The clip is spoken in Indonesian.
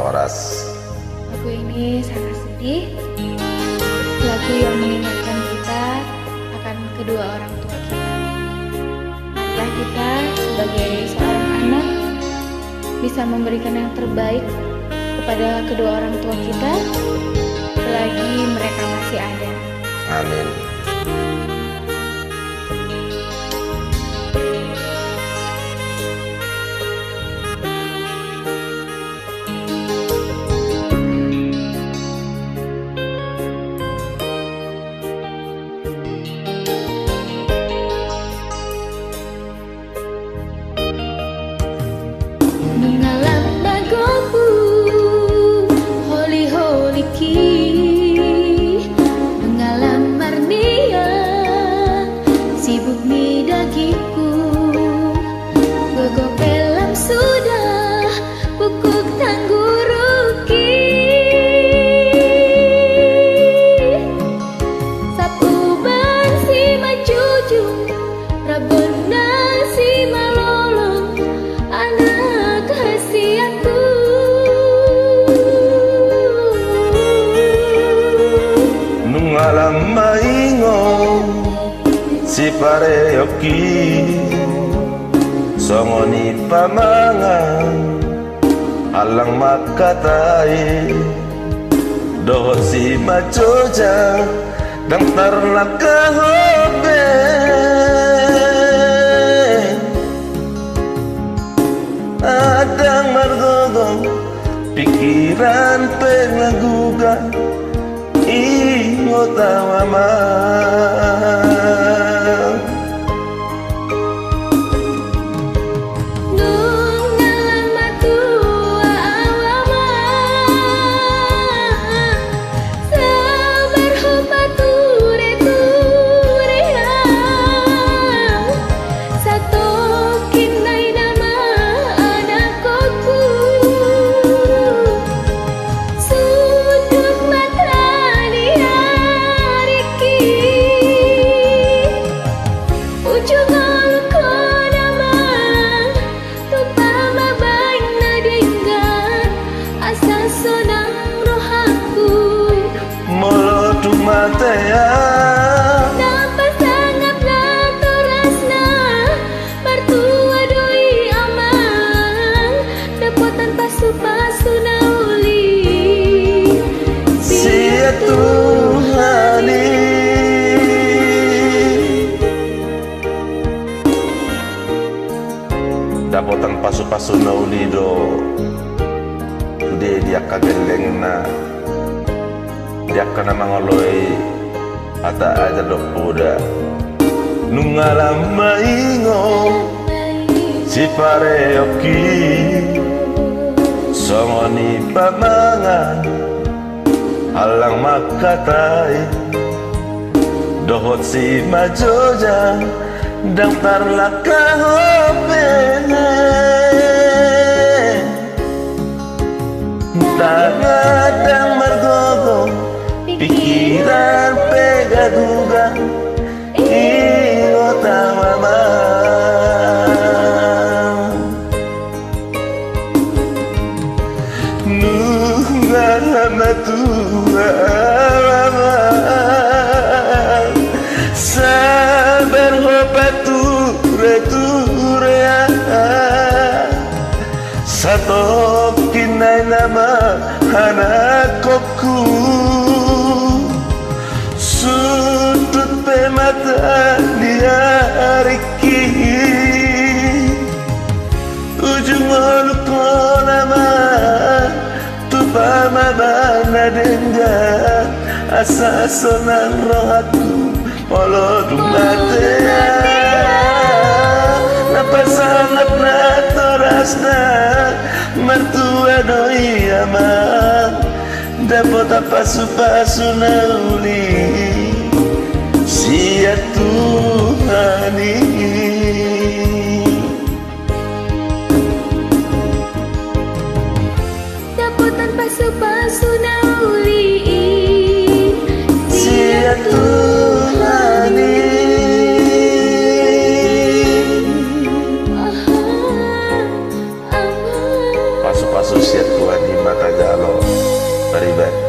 Toras. Lagu ini sangat sedih. Lagu yang mengingatkan kita akan kedua orang tua kita. Marilah kita sebagai seorang anak bisa memberikan yang terbaik kepada kedua orang tua kita selagi mereka masih ada. Amin. Mengalam bagoku holi ki mengalam marnia sibuk midagiku gogo pelam sudah pukuk tangguruki sapu si majujung rabona si malolong anak hasiatku Nungalam maingong si pareoki songoni pamangan alang makatai doho si macoja dang tarnak kahobe adang margogong pikiran penglagugan ingota mama nung ngalam matua awama sabar hopature turehan satu kinai nama anakku sudut mata dia Riki ujung alko nama tupa mabain nadinggan asa sonang rohaku molo dumatea nampak sangat naturasna mertua doi amang dapotan pasu-pasu nauli sia Tuhani dapotan pasu-pasu naulido udah dia kageleng na dia kana mangoloi ata aja dok udah nungalam maingo si pareoki songoni pamangan alang makatai dohot si majoja dang tarlaka hope tangadang margogong pikiran pegaduga ingota mama nungalam matua mama sabar hopature turea satu kinai nama anakku sudut pemata dia Riki ujung alko nama tupa mabana dengga asa sonang rohaku molo dumatea napa sangat natorasna mertua doi amang dapot pasu-pasu nauli sia Tuhani dapotan pasu-pasu nauli sia Tuhani pasu-pasu siat kuat di mata jalo baribat